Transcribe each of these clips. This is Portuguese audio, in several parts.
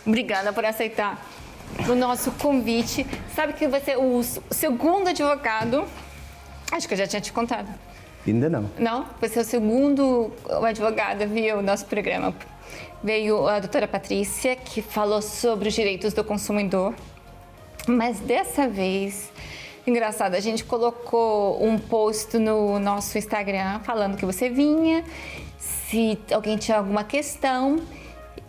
Obrigada por aceitar o nosso convite. Sabe que você é o segundo advogado, acho que eu já tinha te contado. Ainda não. Não? Você é o segundo advogado a vir ao nosso programa. Veio a doutora Patrícia, que falou sobre os direitos do consumidor. Mas dessa vez, engraçado, a gente colocou um post no nosso Instagram falando que você vinha, se alguém tinha alguma questão.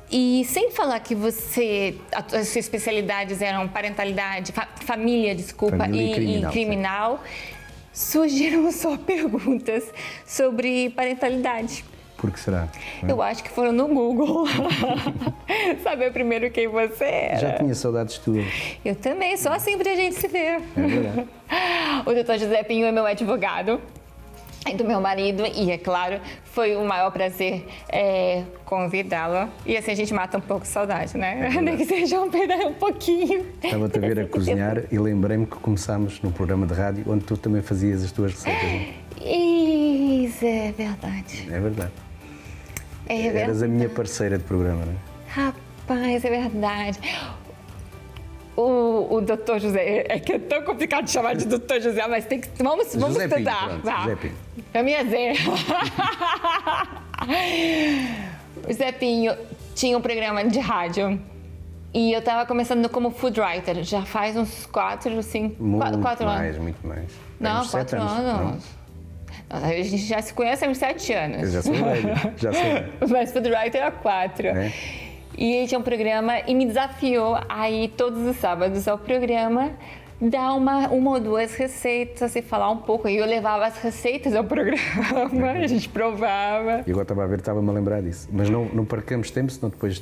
E sem falar que as suas especialidades eram parentalidade, família, Família e criminal, surgiram só perguntas sobre parentalidade. Por que será? Eu acho que foram no Google. Saber primeiro quem você era. Já tinha saudades tuas. Eu também, só assim pra gente se ver. É verdade. O doutor José Pinho é meu advogado. E do meu marido, e é claro, foi um maior prazer convidá-lo. E assim a gente mata um pouco de saudade, né? Nem que seja um pouquinho. Estava-te a ver a cozinhar e lembrei-me que começámos num programa de rádio onde tu também fazias as tuas receitas. Isso é verdade. É verdade. É verdade. Eras a minha parceira de programa, não é? Rapaz, é verdade. O doutor José, é que é tão complicado de chamar de doutor José, mas tem que, vamos José estudar. Pinho, pronto, José Pinho. Pra mim é Zé. O Zé Pinho tinha um programa de rádio e eu estava começando como food writer, já faz uns 4, 5, 4 anos. Muito mais. Não, uns 4 anos. A gente já se conhece há uns 7 anos. Eu já sou velho, já sou velho. Mas food writer há 4. É. E ele tinha um programa e me desafiou a ir todos os sábados ao programa, dar uma ou duas receitas e falar um pouco. E eu levava as receitas ao programa, a gente provava. E agora estava-me a lembrar disso. Mas não percamos tempo, senão depois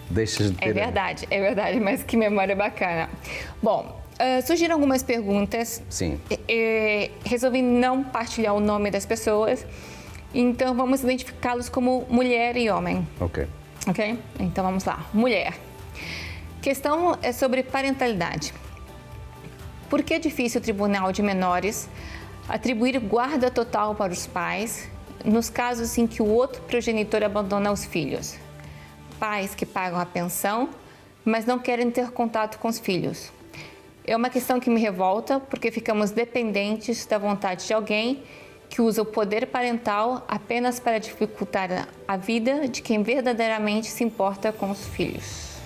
deixas de ter... É verdade, mas que memória bacana. Bom, surgiram algumas perguntas. Sim. Resolvi não partilhar o nome das pessoas, então vamos identificá-los como mulher e homem. Ok. Ok? Então vamos lá. Mulher. Questão é sobre parentalidade. Por que é difícil o Tribunal de Menores atribuir guarda total para os pais nos casos em que o outro progenitor abandona os filhos? Pais que pagam a pensão, mas não querem ter contato com os filhos. É uma questão que me revolta porque ficamos dependentes da vontade de alguém que usa o poder parental apenas para dificultar a vida de quem verdadeiramente se importa com os filhos.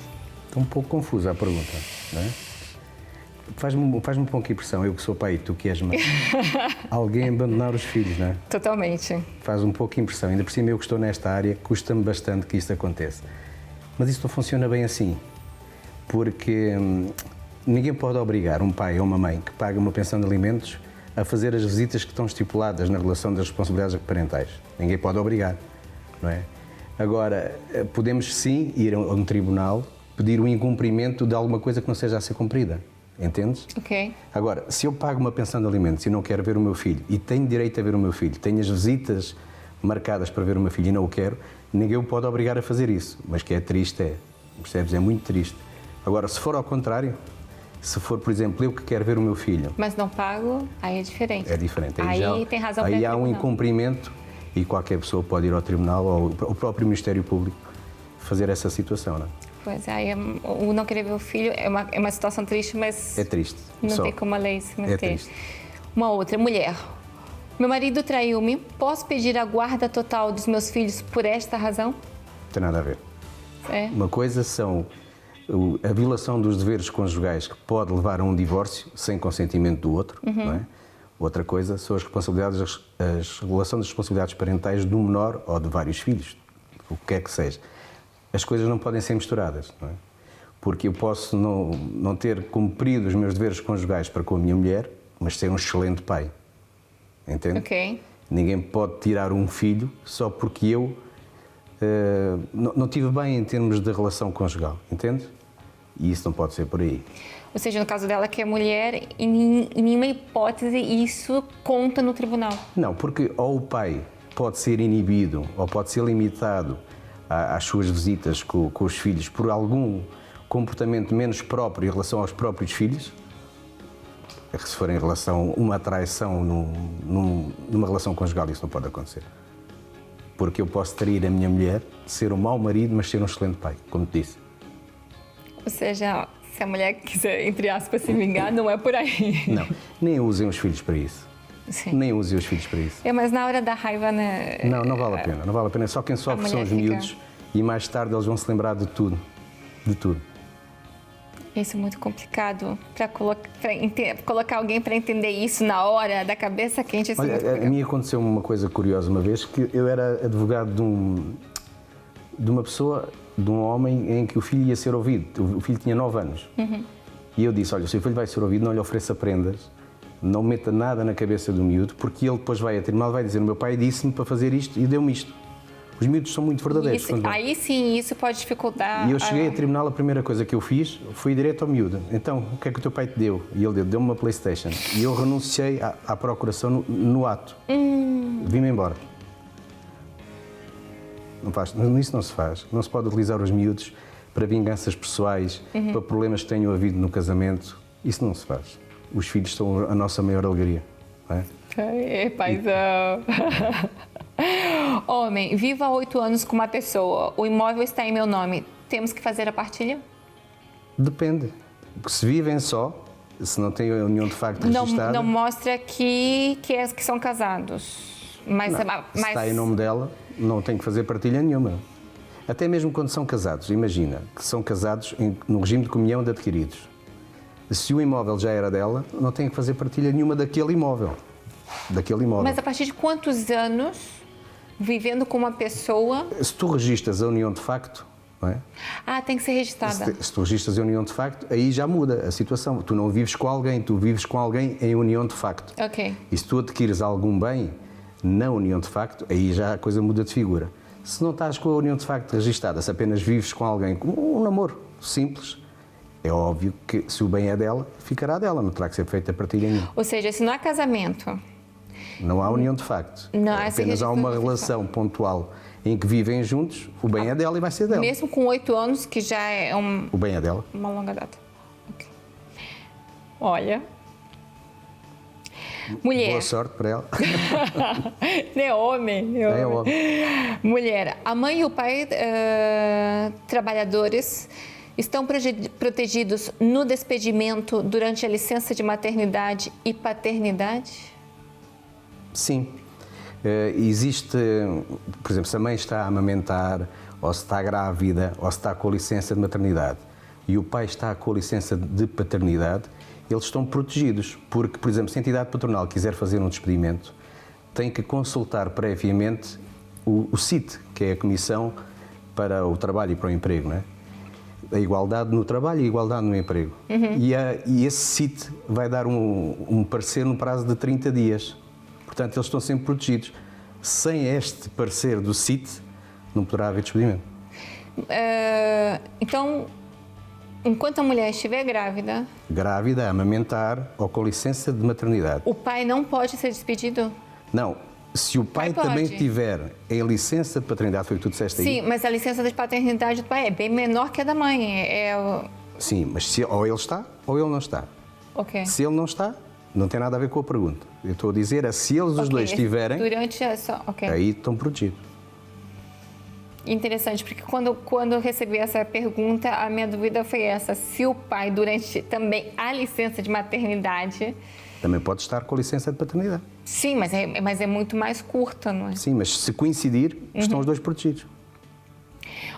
Está um pouco confusa a pergunta, não é? Faz-me um pouco impressão, eu que sou pai e tu que és mãe, alguém abandonar os filhos, não é? Totalmente. Faz um pouco impressão, ainda por cima eu que estou nesta área, custa-me bastante que isto aconteça. Mas isso não funciona bem assim, porque ninguém pode obrigar um pai ou uma mãe que paga uma pensão de alimentos a fazer as visitas que estão estipuladas na relação das responsabilidades parentais. Ninguém pode obrigar, não é? Agora, podemos sim ir a um tribunal pedir o incumprimento de alguma coisa que não seja a ser cumprida, entendes? Ok. Agora, se eu pago uma pensão de alimentos e não quero ver o meu filho, e tenho direito a ver o meu filho, tenho as visitas marcadas para ver o meu filho e não o quero, ninguém o pode obrigar a fazer isso. Mas que é triste, percebes? É muito triste. Agora, se for ao contrário, se for, por exemplo, eu que quero ver o meu filho... Mas não pago, aí é diferente. É diferente. Aí tem razão para Aí há um incumprimento e qualquer pessoa pode ir ao tribunal ou o próprio Ministério Público fazer essa situação, não é? Pois é, o não querer ver o filho é uma situação triste, mas... É triste. Não tem como a lei se manter. É triste. Uma outra, mulher. Meu marido traiu-me, posso pedir a guarda total dos meus filhos por esta razão? Não tem nada a ver. É. Uma coisa são a violação dos deveres conjugais que pode levar a um divórcio sem consentimento do outro, não é? Outra coisa são as responsabilidades, a relação das responsabilidades parentais do menor ou de vários filhos, o que quer que seja. As coisas não podem ser misturadas, não é? Porque eu posso não ter cumprido os meus deveres conjugais para com a minha mulher, mas ser um excelente pai, entende? Ok. Ninguém pode tirar um filho só porque eu não tive bem em termos de relação conjugal, entende? E isso não pode ser por aí. Ou seja, no caso dela que é mulher, em nenhuma hipótese isso conta no tribunal. Não, porque ou o pai pode ser inibido ou pode ser limitado às suas visitas com os filhos por algum comportamento menos próprio em relação aos próprios filhos, se for em relação a uma traição numa relação conjugal, isso não pode acontecer. Porque eu posso trair a minha mulher, ser um mau marido, mas ser um excelente pai, como te disse. Ou seja, se a mulher quiser, entre aspas, se vingar, não é por aí. Não, nem usem os filhos para isso. Sim. Nem usem os filhos para isso. Mas na hora da raiva, né? Não vale a pena, não vale a pena. Só quem sofre são os miúdos e mais tarde eles vão se lembrar de tudo. De tudo. Isso é muito complicado para colocar alguém para entender isso na hora da cabeça quente. Isso Olha, a mim aconteceu uma coisa curiosa uma vez, que eu era advogado de uma pessoa, de um homem em que o filho ia ser ouvido. O filho tinha 9 anos. E eu disse, olha, o seu filho vai ser ouvido, não lhe ofereça prendas, não meta nada na cabeça do miúdo, porque ele depois vai a tribunal e vai dizer, o meu pai disse-me para fazer isto e deu-me isto. Os miúdos são muito verdadeiros. Aí sim, isso pode dificultar. E eu cheguei a tribunal, a primeira coisa que eu fiz foi direto ao miúdo. Então, o que é que o teu pai te deu? E ele deu-me uma PlayStation. E eu renunciei à procuração no ato. Vim-me embora. Isso não se faz. Não se pode utilizar os miúdos para vinganças pessoais, para problemas que tenham havido no casamento. Isso não se faz. Os filhos são a nossa maior alegria. Não é? Paizão. Homem, vivo há 8 anos com uma pessoa. O imóvel está em meu nome. Temos que fazer a partilha? Depende. Se vivem só, se não têm a união de facto registrada... Não mostra que são casados. Mas se está em nome dela, não tem que fazer partilha nenhuma. Até mesmo quando são casados. Imagina que são casados no regime de comunhão de adquiridos. Se o imóvel já era dela, não tem que fazer partilha nenhuma daquele imóvel. Mas a partir de quantos anos, vivendo com uma pessoa... Se tu registras a união de facto, não é? Tem que ser registrada. Se tu registras a união de facto, aí já muda a situação. Tu não vives com alguém, tu vives com alguém em união de facto. Ok. E se tu adquires algum bem na união de facto, aí já a coisa muda de figura. Se não estás com a união de facto registada, se apenas vives com alguém, como um namoro simples, é óbvio que se o bem é dela, ficará dela, não terá que ser feita a partilha nenhuma. Ou seja, se não há casamento... Não há união de facto. Apenas há uma relação pontual em que vivem juntos, o bem é dela e vai ser dela. Mesmo com 8 anos, que já é o bem é dela. Uma longa data. Okay. Olha... Mulher. Boa sorte para ela. Não é homem. É homem. Mulher. A mãe e o pai, trabalhadores, estão protegidos no despedimento durante a licença de maternidade e paternidade? Sim. Existe, por exemplo, se a mãe está a amamentar, ou se está grávida, ou se está com a licença de maternidade, e o pai está com a licença de paternidade, eles estão protegidos, porque, por exemplo, se a entidade patronal quiser fazer um despedimento, tem que consultar previamente o CIT, que é a Comissão para o Trabalho e para o Emprego, não é? A igualdade no trabalho e a igualdade no emprego. E esse CIT vai dar um parecer no prazo de 30 dias. Portanto, eles estão sempre protegidos. Sem este parecer do CIT, não poderá haver despedimento. Então, enquanto a mulher estiver grávida... Grávida, a amamentar ou com licença de maternidade. O pai não pode ser despedido? Não. Se o pai também tiver em licença de paternidade, foi o que tu disseste aí? Sim, mas a licença de paternidade do pai é bem menor que a da mãe. Sim, mas ou ele está ou ele não está. Okay. Se ele não está, não tem nada a ver com a pergunta. Eu estou a dizer, se eles os dois estiverem, durante aí estão protegidos. Interessante, porque quando eu recebi essa pergunta, a minha dúvida foi essa. Se o pai, durante também a licença de maternidade... Também pode estar com a licença de paternidade. Sim, mas é muito mais curta, não é? Sim, mas se coincidir, estão os dois protegidos.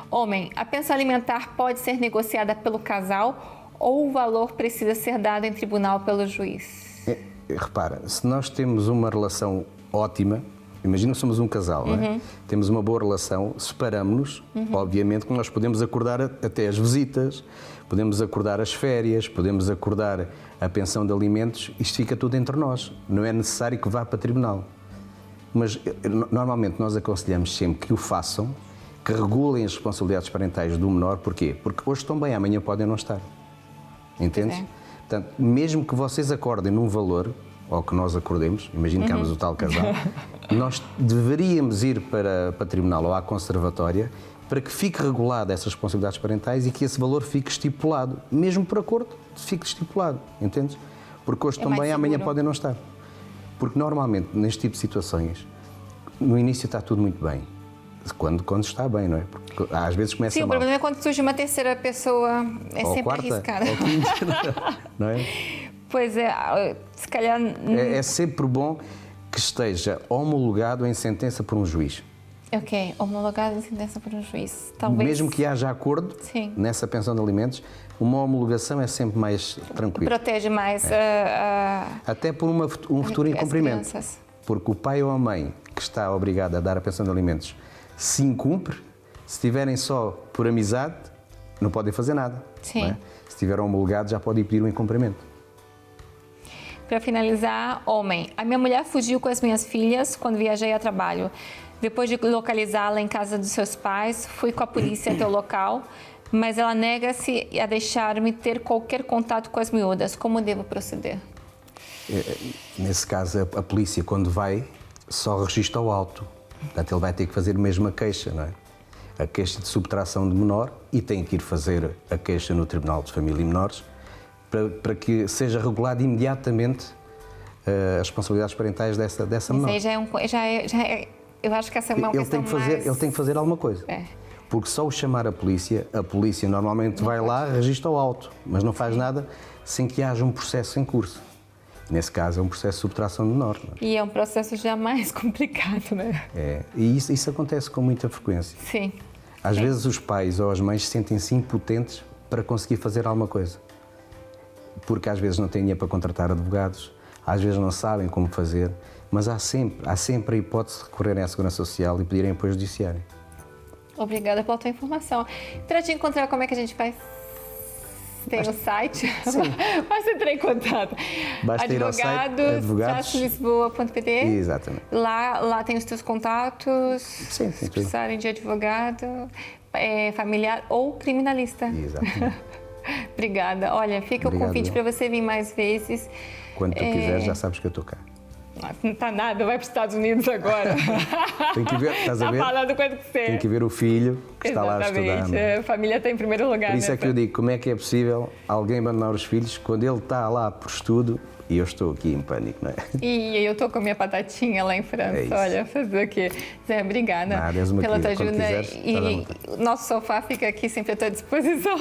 Homem, a pensão alimentar pode ser negociada pelo casal ou o valor precisa ser dado em tribunal pelo juiz? Repara, se nós temos uma relação ótima, imagina que somos um casal, não é? Temos uma boa relação, separamos-nos, obviamente que nós podemos acordar até as visitas, podemos acordar as férias, podemos acordar a pensão de alimentos, isto fica tudo entre nós, não é necessário que vá para tribunal. Mas normalmente nós aconselhamos sempre que o façam, que regulem as responsabilidades parentais do menor, porquê? Porque hoje estão bem, amanhã podem não estar. Entendes? Portanto, mesmo que vocês acordem num valor, ou que nós acordemos, imagino que ambos o tal casal, nós deveríamos ir para tribunal ou à conservatória para que fique regulada essas responsabilidades parentais e que esse valor fique estipulado, mesmo por acordo, fique estipulado, entendes? Porque hoje estão bem, amanhã podem não estar. Porque normalmente, neste tipo de situações, no início está tudo muito bem. Quando está bem, não é? Porque às vezes começa Sim, mal. o problema é quando surge uma terceira pessoa, é Ou sempre quarta, arriscado. ou quinta, não é? Pois é, se calhar... É sempre bom que esteja homologado em sentença por um juiz. Ok, homologado em sentença por um juiz. Talvez... Mesmo que haja acordo Sim. nessa pensão de alimentos, uma homologação é sempre mais tranquila. Protege mais Até por um futuro as incumprimento. crianças. Porque o pai ou a mãe que está obrigado a dar a pensão de alimentos, se incumpre, se tiverem só por amizade, não podem fazer nada. Sim. Não é? Se estiver homologado, já podem pedir um incumprimento. Para finalizar, homem. A minha mulher fugiu com as minhas filhas quando viajei a trabalho. Depois de localizá-la em casa dos seus pais, fui com a polícia até o local, mas ela nega-se a deixar-me ter qualquer contato com as miúdas. Como devo proceder? Nesse caso, a polícia, quando vai, só registra o auto. Portanto, ele vai ter que fazer mesmo a queixa, não é? A queixa de subtração de menor e tem que ir fazer a queixa no Tribunal de Família e Menores para que seja regulado imediatamente as responsabilidades parentais dessa menor. Isso aí eu acho que essa é uma questão mais... Ele tem que fazer alguma coisa. É. Porque só o chamar a polícia normalmente vai lá, registra o auto, mas não faz nada sem que haja um processo em curso. Nesse caso, é um processo de subtração de menor. Não é? E é um processo já mais complicado, né? É, e isso acontece com muita frequência. Sim. Às vezes os pais ou as mães sentem-se impotentes para conseguir fazer alguma coisa. Porque às vezes não têm dinheiro para contratar advogados, às vezes não sabem como fazer, mas há sempre a hipótese de recorrerem à Segurança Social e pedirem apoio judiciário. Obrigada pela tua informação. Para te encontrar, como é que a gente faz? Tem o site? Sim. Basta entrar em contato. Basta ir ao site advogados.lisboa.pt. Exatamente. Lá tem os teus contatos. Sim, se precisarem de advogado, familiar ou criminalista. Exatamente. Obrigada. Olha, fica Obrigado, o convite para você vir mais vezes. Quando tu quiseres, já sabes que eu estou cá. Não está nada, vai para os Estados Unidos agora. Tem que ver, estás a ver? Está falando quanto que você. Tem que ver o filho que está lá a estudar. Exatamente, a família está em primeiro lugar. Por isso é que eu digo, como é que é possível alguém abandonar os filhos quando ele está lá por estudo e eu estou aqui em pânico, não é? E eu estou com a minha batatinha lá em França, olha, fazer o quê? Zé, obrigada Nada, és uma pela tua querida. ajuda. Quando quiseres, E o nosso sofá fica aqui sempre à tua disposição.